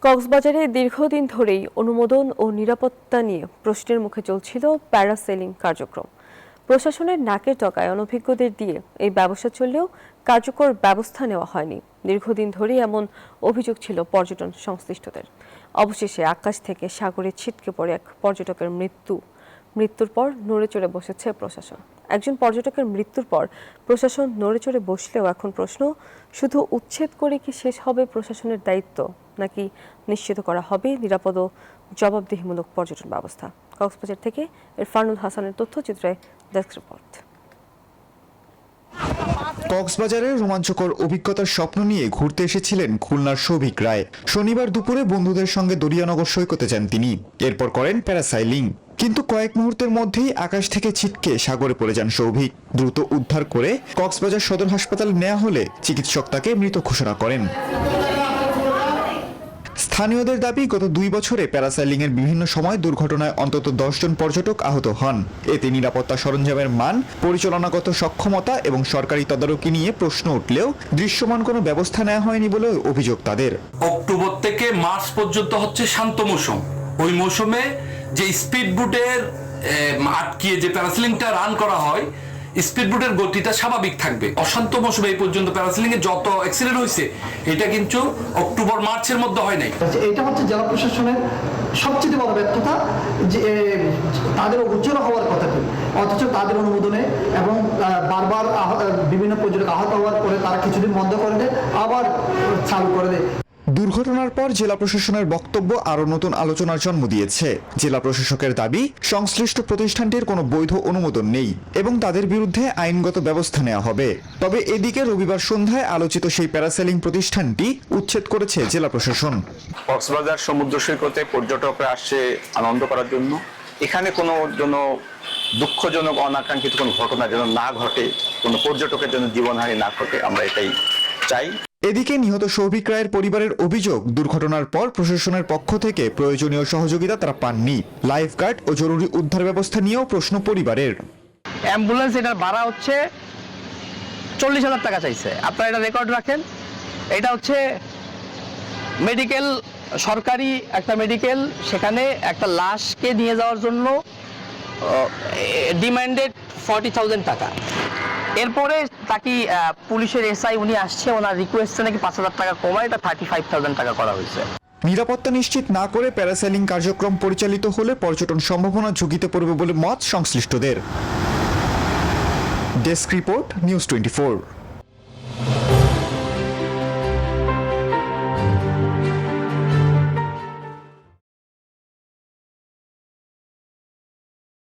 কক্সবাজারে দীর্ঘদিন ধরেই অনুমোদন ও নিরাপত্তা নিয়ে প্রশ্নের মুখে চলছিল প্যারাসেলিং কার্যক্রম। প্রশাসনের নাকের ডগায় অনভিজ্ঞদের দিয়ে এই ব্যবসা চললেও কার্যকর ব্যবস্থা নেওয়া হয়নি। দীর্ঘদিন ধরেই এমন অভিযোগ ছিল পর্যটন সংশ্লিষ্টদের। অবশেষে আকাশ থেকে সাগরে ছিটকে পড়ে এক পর্যটকের মৃত্যুর পর নড়েচড়ে বসেছে প্রশাসন। একজন পর্যটকের মৃত্যুর পর প্রশাসন নড়েচড়ে বসলেও এখন প্রশ্ন, শুধু উচ্ছেদ করে কি শেষ হবে প্রশাসনের দায়িত্ব, নাকি নিশ্চিত করা হবে নিরাপদ ও জবাবদিহিমূলক পর্যটন ব্যবস্থা? কক্সবাজার থেকে ইরফানুল হাসানের তথ্যচিত্রে ডেস্ক রিপোর্ট। কক্সবাজারের রোমাঞ্চকর অভিজ্ঞতার স্বপ্ন নিয়ে ঘুরতে এসেছিলেন খুলনার সৌভিক রায়। শনিবার দুপুরে বন্ধুদের সঙ্গে দরিয়ানগর সৈকতে যান তিনি। এরপর করেন প্যারাসাইলিং। কিন্তু কয়েক মুহূর্তের মধ্যেই আকাশ থেকে ছিটকে সাগরে পড়ে যান সৌভিক। দ্রুত উদ্ধার করে কক্সবাজার সদর হাসপাতালে নেওয়া হলে চিকিৎসক তাকে মৃত ঘোষণা করেন। স্থানীয়দের দাবি, গত 2 বছরে প্যারাসাইলিং এর বিভিন্ন সময় দুর্ঘটনায় অন্তত 10 জন পর্যটক আহত হন। এতে নিরাপত্তা সরঞ্জামের মান, পরিচালনাগত সক্ষমতা এবং সরকারি তদারকি নিয়ে প্রশ্ন উঠলেও দৃশ্যমান কোনো ব্যবস্থা নেওয়া হয়নি বলে অভিযোগ তাদের। অক্টোবর থেকে মার্চ পর্যন্ত হচ্ছে শান্ত মৌসুম। ওই মৌসুমে যে স্পিড বোটের আটকিয়ে যে প্যারাসেলিংটা রান করা হয়, স্পিড বোটের গতিটা স্বাভাবিক থাকবে। অশান্ত মৌসুমে এই পর্যন্ত প্যারাসেলিং এ যত অ্যাক্সিডেন্ট হয়েছে, এটা কিন্তু অক্টোবর মার্চের মধ্যে হয় নাই। এটা হচ্ছে জেলা প্রশাসনের সবচেয়ে বড় ব্যর্থতা, যে তাদের উজ্জ্বল হওয়ার কথা কি, অথচ তাদের অনুমোদনে এবং বারবার বিভিন্ন পর্যটক আহত হওয়ার পরে তারা কিছুদিন বন্ধ করে দেয়, আবার চালু করে দেয়। দুর্ঘটনার পর জেলা প্রশাসনের বক্তব্য আরও নতুন আলোচনার জন্ম দিয়েছে। জেলা প্রশাসকের দাবি, সংশ্লিষ্ট প্রতিষ্ঠানটির কোনো বৈধ অনুমোদন নেই এবং তাদের বিরুদ্ধে আইনগত ব্যবস্থা নেওয়া হবে। তবে এদিকে রবিবার সন্ধ্যায় আলোচিত সেই প্যারাসেলিং প্রতিষ্ঠানটি উচ্ছেদ করেছে জেলা প্রশাসন। কক্সবাজার সমুদ্র সৈকতে পর্যটকরা আসছে আনন্দ করার জন্য। এখানে কোনো জন্য দুঃখজনক অনাকাঙ্ক্ষিত কোনো ঘটনা যেন না ঘটে, কোনো পর্যটকের জন্য জীবনহানি না ঘটে, আমরা এটাই চাই। এদিকে নিহত সৌভিক রায়ের পরিবারের অভিযোগ, দুর্ঘটনার পর প্রশাসনের পক্ষ থেকে প্রয়োজনীয় সহযোগিতা তারা পাননি। লাইফ গার্ড ও জরুরি উদ্ধার ব্যবস্থা নিয়েও প্রশ্ন পরিবারের। অ্যাম্বুলেন্স এটার ভাড়া হচ্ছে 40,000 টাকা চাইছে। আপনারা এটা রেকর্ড রাখেন। এটা হচ্ছে মেডিকেল, সরকারি একটা মেডিকেল, সেখানে একটা লাশকে নিয়ে যাওয়ার জন্য ডিমান্ডেড 40,000 টাকা। এরপরে তাকে পুলিশের এসআই উনি আসছে, ওনার রিকোয়েস্টে নাকি 5,000 টাকা কমায় এটা 35,000 টাকা করা হয়েছে। নিরাপত্তা নিশ্চিত না করে প্যারাসেলিং কার্যক্রম পরিচালিত হলে পর্যটন সম্ভাবনা ঝুঁকিতে পড়বে বলে মত সংশ্লিষ্টদের। Desk report, news 24।